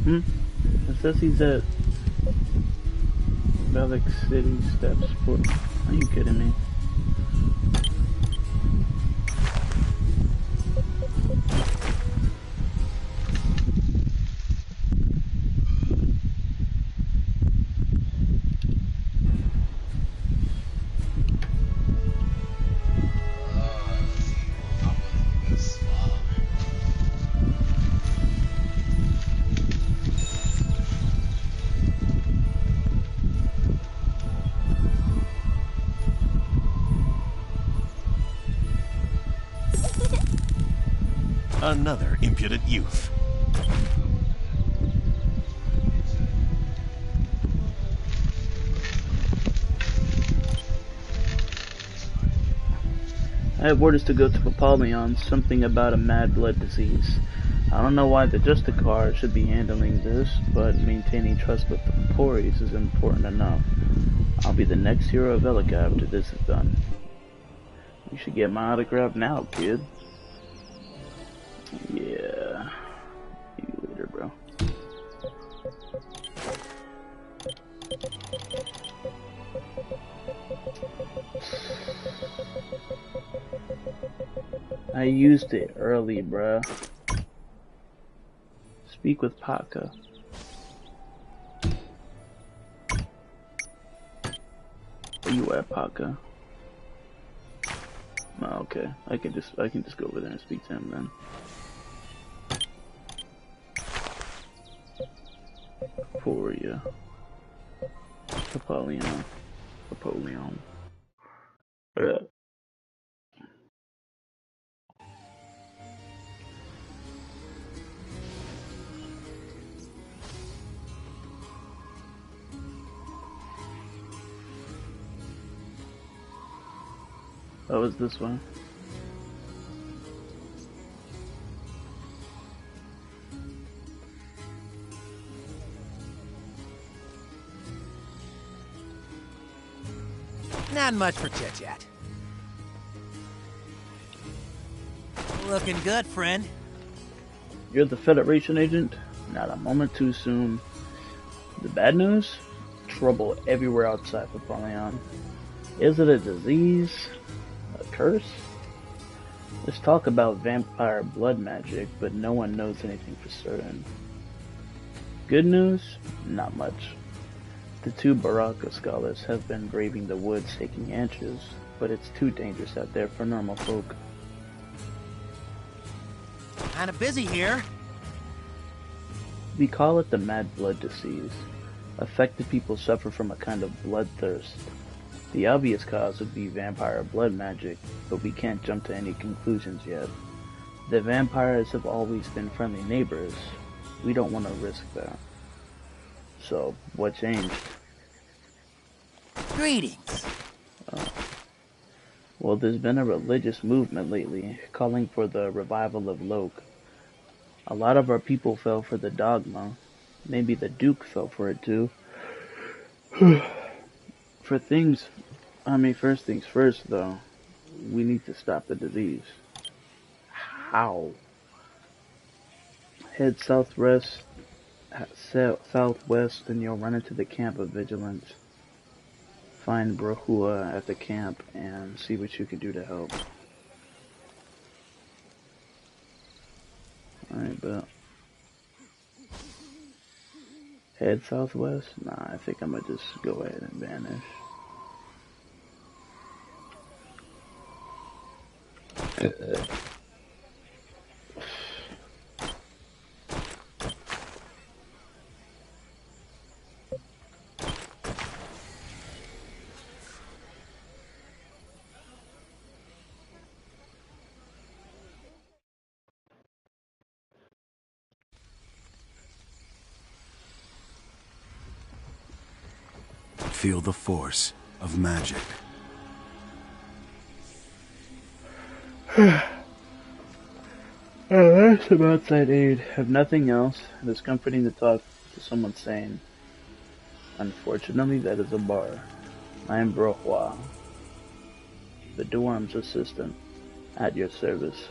Hmm? It says he's at Bellic City Steps. Are you kidding me? Another impudent youth. I have orders to go to Apollyon, something about a mad blood disease. I don't know why the Justicar should be handling this, but maintaining trust with the Pories is important enough. I'll be the next hero of Elika after this is done. You should get my autograph now, kid. Yeah. See you later, bro. I used it early, bruh. Speak with Paka. Where you at, Paka? Oh, okay. I can just go over there and speak to him then. Aporia. Apollyon. Apollyon. That was this one. Not much for chit-chat. Looking good, friend. You're the Federation agent? Not a moment too soon. The bad news? Trouble everywhere outside of Apollyon. Is it a disease? A curse? There's talk about vampire blood magic, but no one knows anything for certain. Good news? Not much. The two Baraka scholars have been braving the woods taking answers, but it's too dangerous out there for normal folk. Kinda busy here. We call it the mad blood disease. Affected people suffer from a kind of bloodthirst. The obvious cause would be vampire blood magic, but we can't jump to any conclusions yet. The vampires have always been friendly neighbors. We don't want to risk that. So, what changed? Greetings. Well, there's been a religious movement lately, calling for the revival of Loke. A lot of our people fell for the dogma. Maybe the Duke fell for it too. First things first though, we need to stop the disease. How? Head southwest, and you'll run into the camp of vigilance. Find Brahua at the camp and see what you can do to help. Alright, but head southwest? Nah, I think I'm gonna just go ahead and vanish. Feel the force of magic. There's some outside aid. If nothing else, it is comforting to talk to someone sane. Unfortunately, that is a bar. I am Brohua, the Dorm's assistant, at your service.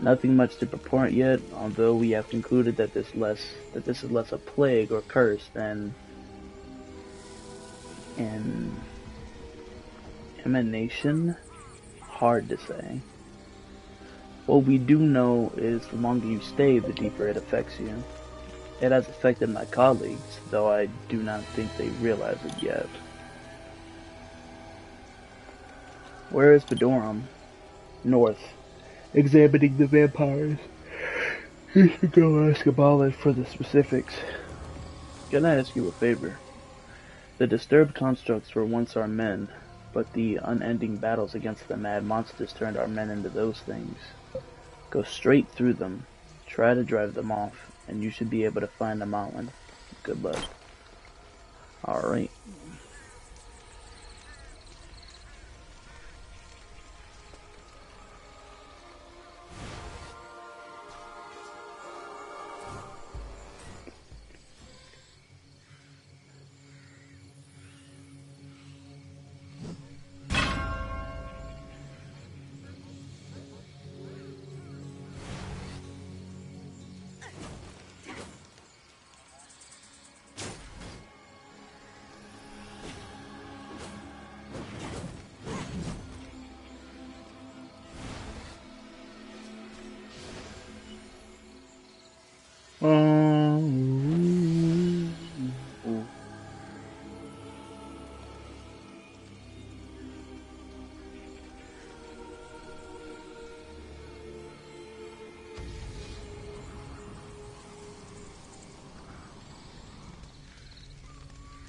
Nothing much to report yet, although we have concluded that this is less a plague or curse than an emanation. Hard to say. What we do know is the longer you stay, the deeper it affects you. It has affected my colleagues, though I do not think they realize it yet. Where is Bedorum? North. Examining the vampires. You should go ask Abalit for the specifics. Can I ask you a favor? The disturbed constructs were once our men, but the unending battles against the mad monsters turned our men into those things. Go straight through them, try to drive them off, and you should be able to find them island. Good luck. Alright.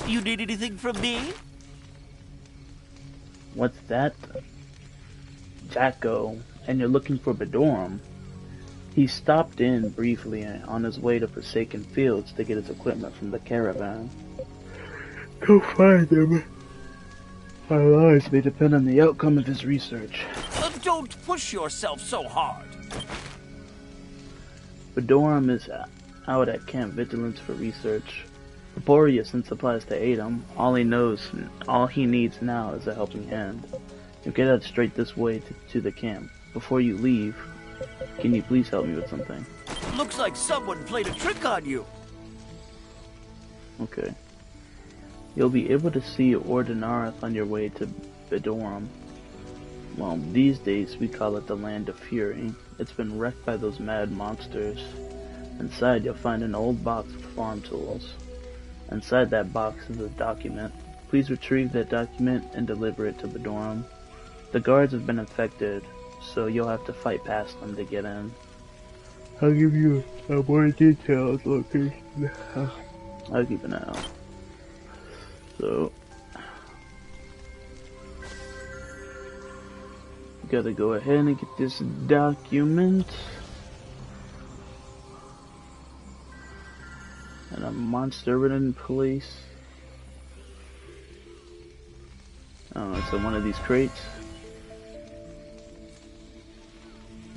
You need anything from me? What's that? Jacko, and you're looking for Bedorum. He stopped in briefly on his way to Forsaken Fields to get his equipment from the caravan. Go find him. Our lives may depend on the outcome of his research. Don't push yourself so hard. Bedorum is out at Camp Vigilance for research. Laborious sent supplies to aid him. All he needs now is a helping hand. You get out straight this way to the camp. Before you leave, can you please help me with something? Looks like someone played a trick on you. Okay. You'll be able to see Ordinareth on your way to Bedorum. Well, these days we call it the Land of Fury. It's been wrecked by those mad monsters. Inside you'll find an old box with farm tools. Inside that box is a document. Please retrieve that document and deliver it to Bedorum. The guards have been infected, so you'll have to fight past them to get in. I'll give you a more detailed location. I'll keep an eye out. So, gotta go ahead and get this document. And a monster-ridden place. Oh, it's in one of these crates.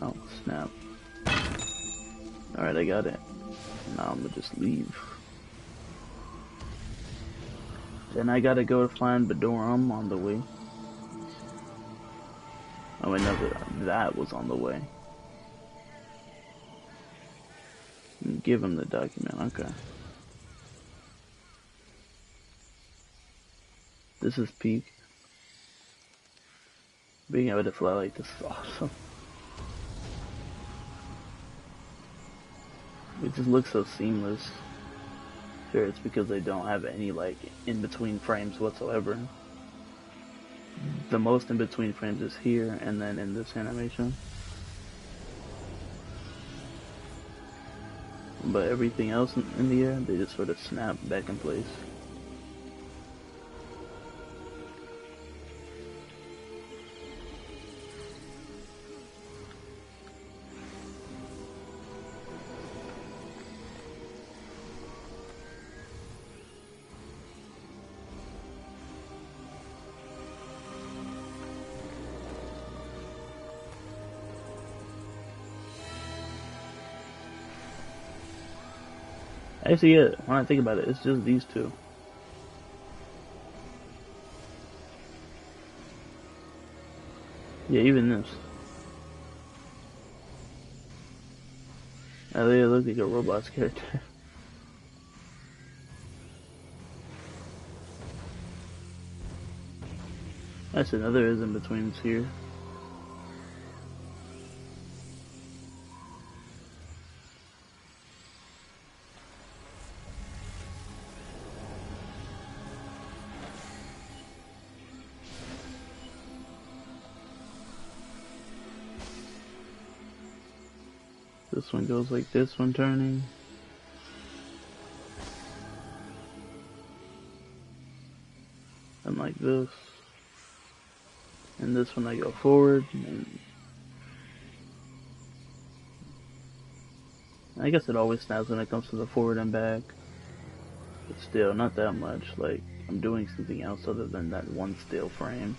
Oh, snap. Alright, I got it. Now I'm gonna just leave. Then I gotta go find Bedorum on the way. Oh wait, no, that was on the way. Give him the document, okay. This is peak. Being able to fly like this is awesome. It just looks so seamless. Sure, it's because they don't have any like in-between frames whatsoever. The most in-between frames is here and then in this animation. But everything else in the air, they just sort of snap back in place. Actually, yeah, when I think about it, it's just these two. Yeah, even this. I think it looks like a Roblox character. That's another is in betweens here. This one goes like this one turning. And like this. And this one I go forward. And I guess it always snaps when it comes to the forward and back. But still, not that much. Like, I'm doing something else other than that one still frame.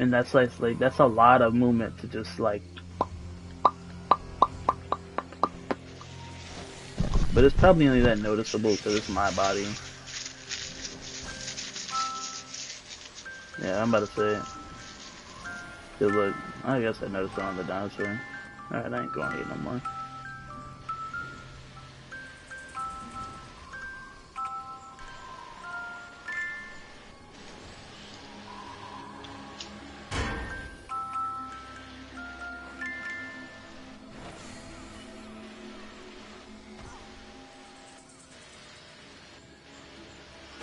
And that's like that's a lot of movement to just like. But it's probably only that noticeable because it's my body. Yeah, I'm about to say it. Cause look, I guess I noticed it on the dinosaur. Alright, I ain't going here no more.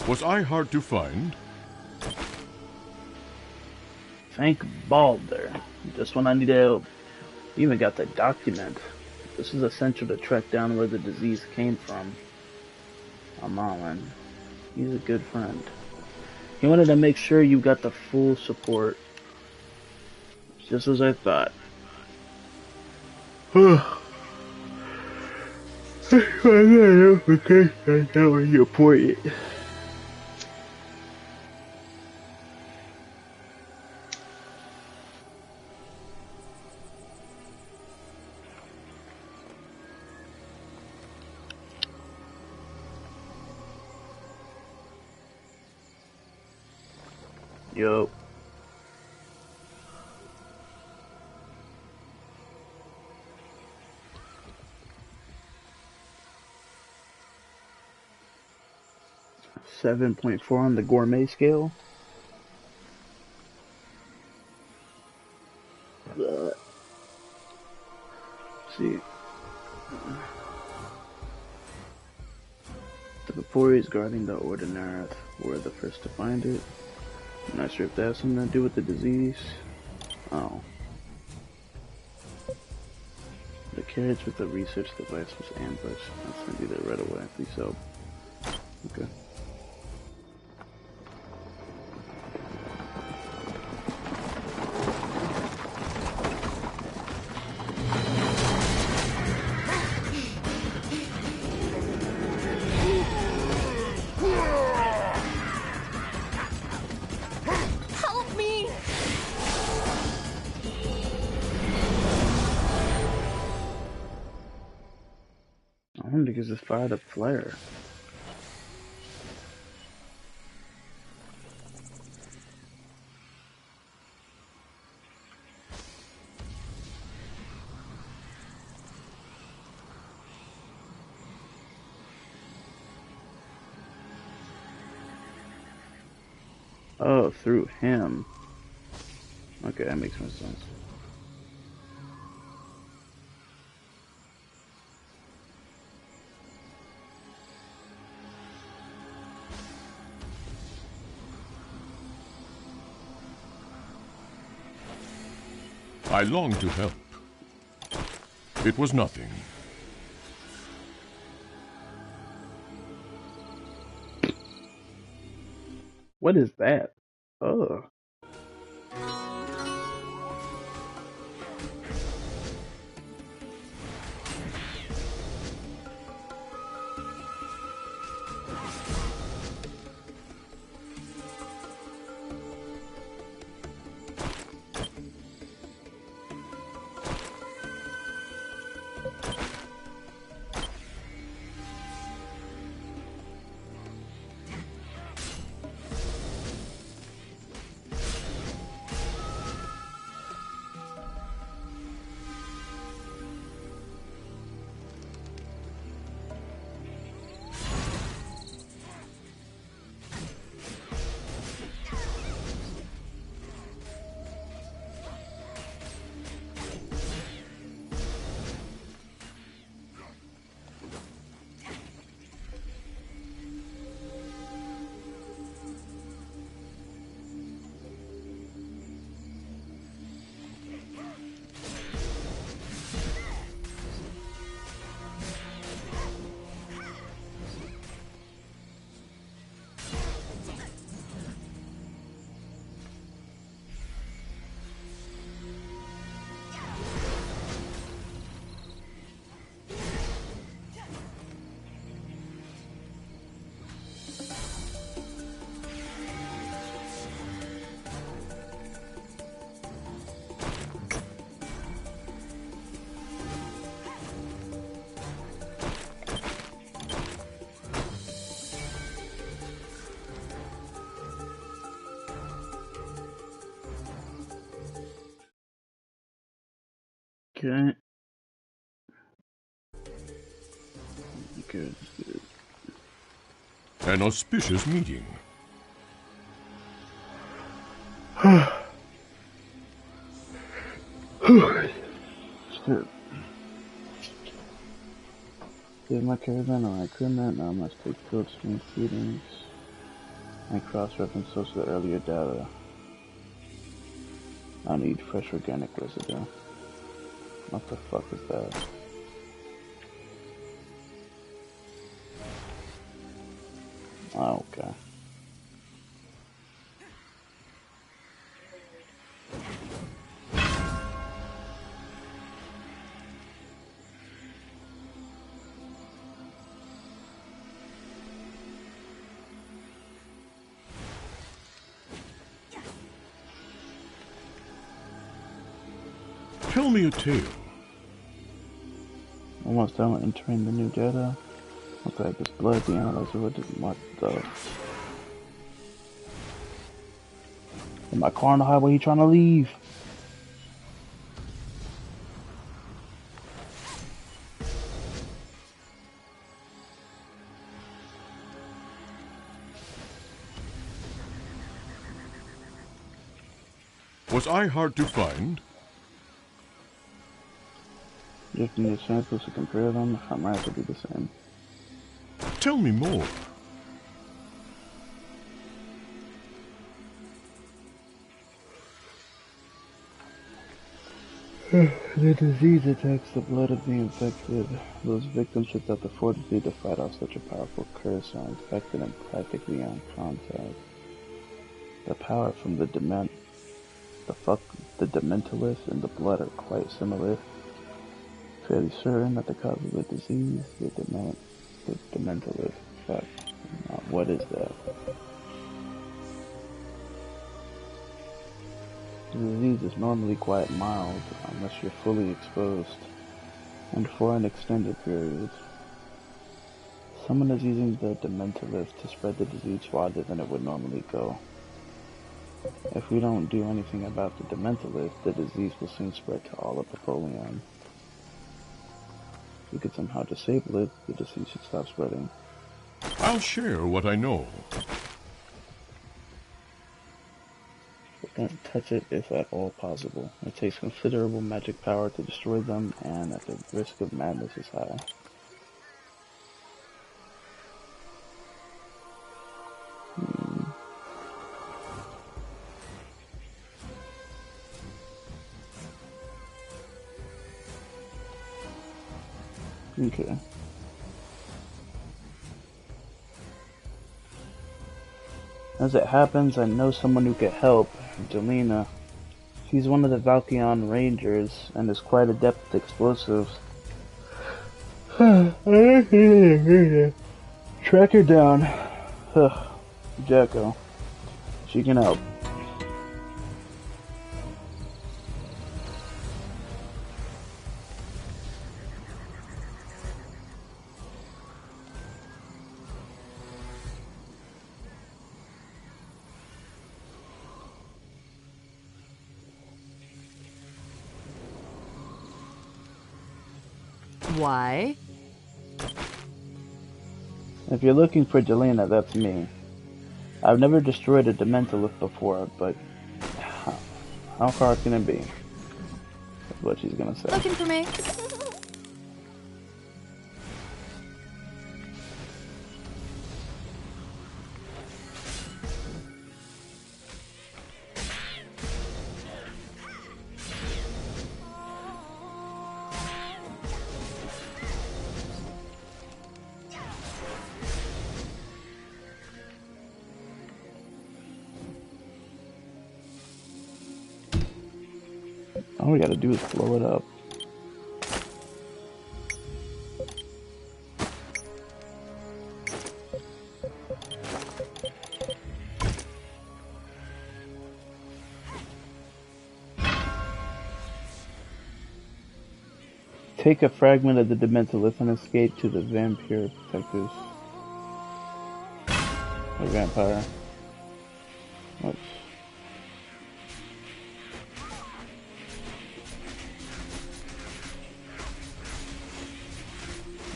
Was I hard to find? Thank Balder. Just when I need help. You even got the document. This is essential to track down where the disease came from. Amalin. He's a good friend. He wanted to make sure you got the full support. Just as I thought. Okay, I know where you point it. Yo. .4 on the gourmet scale. See. The Vapore's guarding the Ordinary. We're the first to find it. I'm not sure if that has something to do with the disease. Oh. The carriage with the research device was ambushed. That's gonna be there right away. Please help. Okay. Help me! I wonder because this fired a flare. Oh, through him. Okay, that makes more sense. I longed to help. It was nothing. What is that? Oh. Okay. Good, good. An auspicious meeting. Shit. Save my caravan or I could not. Now I must take field stream feedings and cross-reference those to the earlier data. I need fresh organic residue. What the fuck is that? Oh, okay. Tell me a tale. Almost done with entering the new data. What the heck is blood? The analyzer what the... In my car on the highway, he trying to leave. Was I hard to find? Just need samples to compare them. I might have to do the same. Tell me more. The disease attacks the blood of the infected. Those victims without the fortitude to fight off such a powerful curse are infected and practically on contact. The power from the dementalist and the blood are quite similar. Fairly certain that the cause of the disease, the dementalist. Fuck. What is that? The disease is normally quite mild, unless you're fully exposed, and for an extended period. Someone is using the dementalist to spread the disease farther than it would normally go. If we don't do anything about the dementalist, the disease will soon spread to all of Apollyon. If we could somehow disable it, the disease should stop spreading. I'll share what I know. But don't touch it if at all possible. It takes considerable magic power to destroy them, and at the risk of madness is high. Okay. As it happens, I know someone who could help, Delina. She's one of the Valkion Rangers, and is quite adept with explosives. Track her down. Jacko. She can help. Why? If you're looking for Jelena, that's me. I've never destroyed a Dementalith before, but how hard can it be? That's what she's gonna say. Looking for me? All we gotta do is blow it up. Take a fragment of the Dementalith and escape to the Vampire Protectors. Or Vampire. What?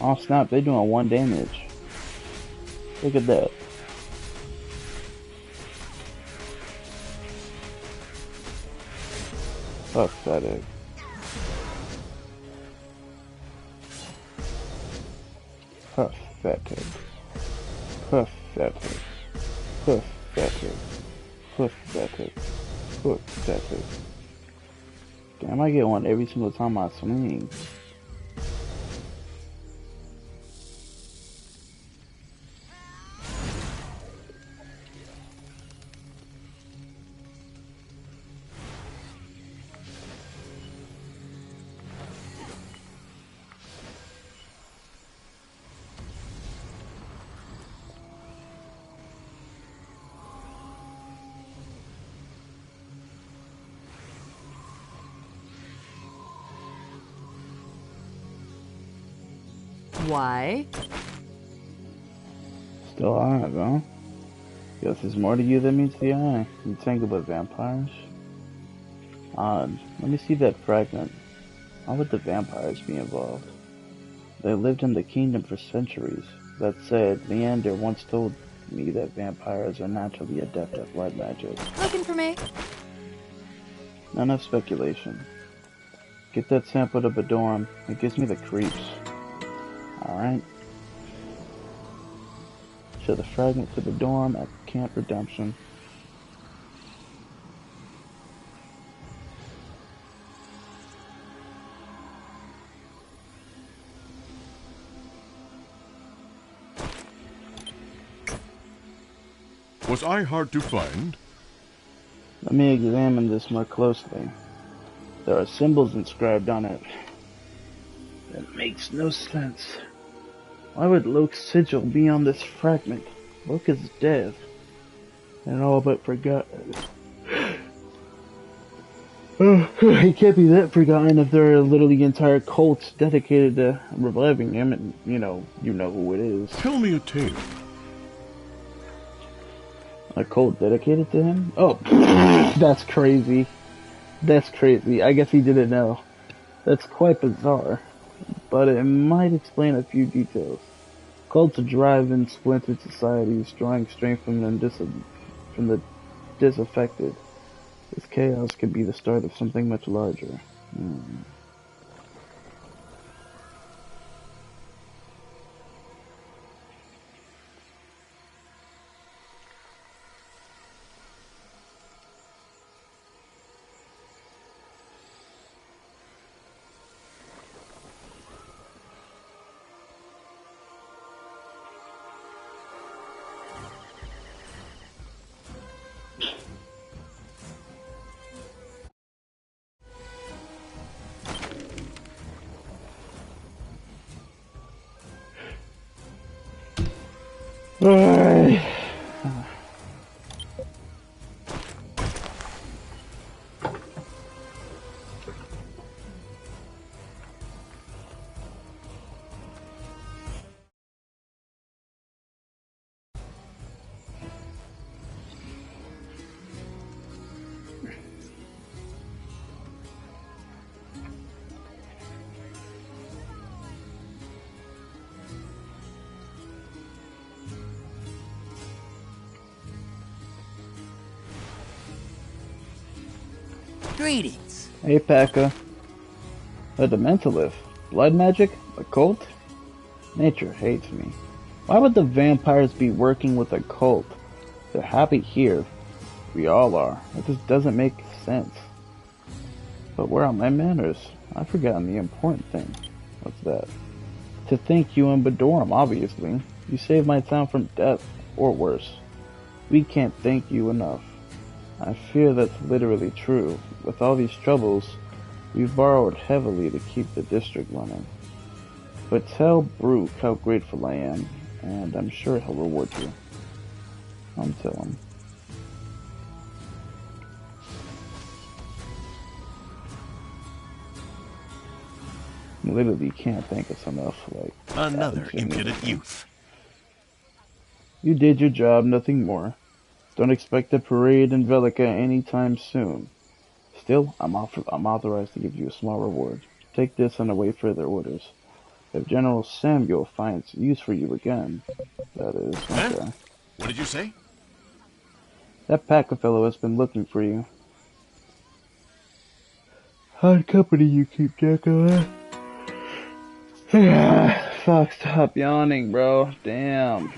Oh snap, they're doing 1 damage. Look at that. Pathetic. Pathetic. Pathetic. Pathetic. Pathetic. Pathetic. Damn, I get one every single time I swing. Why? Still alive, huh? Guess there's more to you than meets the eye. You tangled with vampires? Odd. Let me see that fragment. Why would the vampires be involved? They lived in the kingdom for centuries. That said, Leander once told me that vampires are naturally adept at blood magic. Looking for me? None of speculation. Get that sample to Bedorum. It gives me the creeps. Alright. Show the fragment to Bedorum at Camp Redemption. Was I hard to find? Let me examine this more closely. There are symbols inscribed on it. That makes no sense. Why would Loke's sigil be on this fragment? Loke is dead. And all but forgotten. He can't be that forgotten if there are literally entire cults dedicated to reviving him, and you know who it is. Tell me a tale. A cult dedicated to him? Oh, that's crazy. That's crazy. I guess he didn't know. That's quite bizarre. But it might explain a few details. Cults drive in splintered societies, drawing strength from the disaffected. This chaos could be the start of something much larger. Alright. Greetings. Hey, Pekka. A Dementalith. Blood magic? A cult? Nature hates me. Why would the vampires be working with a cult? They're happy here. We all are. It just doesn't make sense. But where are my manners? I've forgotten the important thing. What's that? To thank you and Bedorum, obviously. You saved my town from death, or worse. We can't thank you enough. I fear that's literally true. With all these troubles, we've borrowed heavily to keep the district running. But tell Brooke how grateful I am, and I'm sure he'll reward you. I'll tell him. You literally can't thank us enough, like... Another impudent youth. You did your job, nothing more. Don't expect a parade in Velica anytime soon. Still, I'm authorized to give you a small reward. Take this and await further orders. If General Samuel finds use for you again, that is. Huh? Okay. What did you say? That Packer fellow has been looking for you. Hard company you keep, Jacko. Fuck, stop yawning, bro. Damn.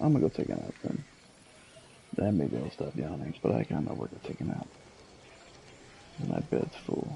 I'm gonna go take a nap then. Then maybe I'll stop yawning, but I kinda work to take a nap. My bed's full.